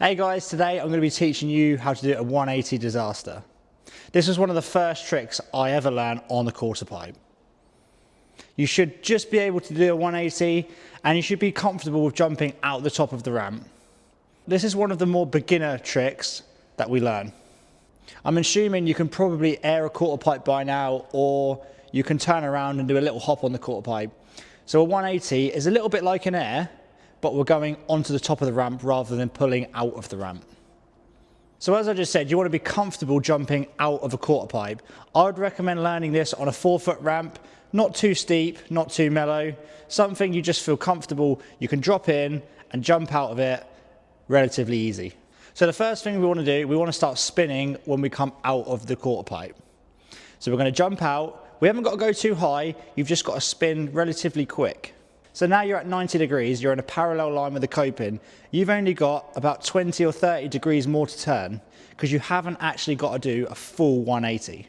Hey guys, today I'm going to be teaching you how to do a 180 disaster. This was one of the first tricks I ever learned on the quarter pipe. You should just be able to do a 180 and you should be comfortable with jumping out the top of the ramp. This is one of the more beginner tricks that we learn. I'm assuming you can probably air a quarter pipe by now, or you can turn around and do a little hop on the quarter pipe. So a 180 is a little bit like an air, but we're going onto the top of the ramp rather than pulling out of the ramp. So as I just said, you want to be comfortable jumping out of a quarter pipe. I would recommend learning this on a 4-foot ramp, not too steep, not too mellow, something you just feel comfortable, you can drop in and jump out of it relatively easy. So the first thing we want to do, we want to start spinning when we come out of the quarter pipe. So we're going to jump out, we haven't got to go too high, you've just got to spin relatively quick. So now you're at 90 degrees, you're in a parallel line with the coping. You've only got about 20 or 30 degrees more to turn because you haven't actually got to do a full 180.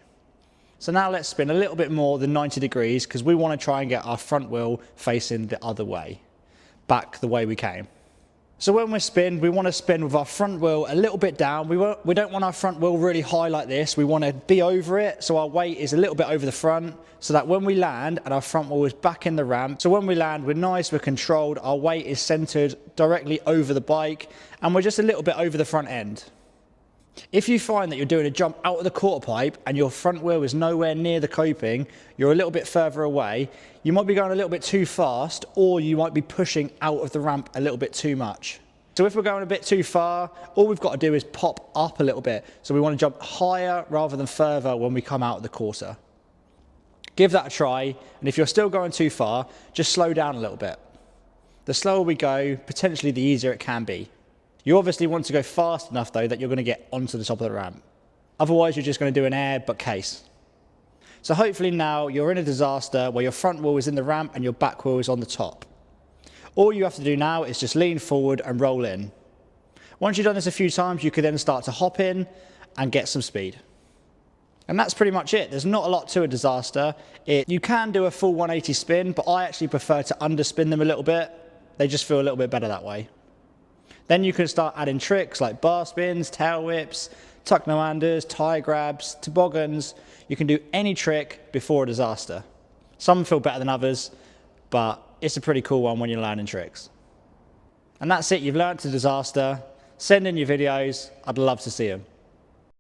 So now let's spin a little bit more than 90 degrees because we want to try and get our front wheel facing the other way, back the way we came. So when we spin, we want to spin with our front wheel a little bit down. We don't want our front wheel really high like this. We want to be over it, so our weight is a little bit over the front, so that when we land and our front wheel is back in the ramp, so when we land, we're nice, we're controlled, our weight is centered directly over the bike, and we're just a little bit over the front end. If you find that you're doing a jump out of the quarter pipe and your front wheel is nowhere near the coping, you're a little bit further away, you might be going a little bit too fast, or you might be pushing out of the ramp a little bit too much. So if we're going a bit too far, all we've got to do is pop up a little bit. So we want to jump higher rather than further when we come out of the quarter. Give that a try, and if you're still going too far, just slow down a little bit. The slower we go, potentially the easier it can be. You obviously want to go fast enough though that you're going to get onto the top of the ramp. Otherwise you're just going to do an air but case. So hopefully now you're in a disaster where your front wheel is in the ramp and your back wheel is on the top. All you have to do now is just lean forward and roll in. Once you've done this a few times, you can then start to hop in and get some speed. And that's pretty much it. There's not a lot to a disaster. You can do a full 180 spin, but I actually prefer to underspin them a little bit. They just feel a little bit better that way. Then you can start adding tricks like bar spins, tail whips, tuck no-anders, tie grabs, toboggans. You can do any trick before a disaster. Some feel better than others, but it's a pretty cool one when you're learning tricks. And that's it, you've learned a disaster. Send in your videos, I'd love to see them.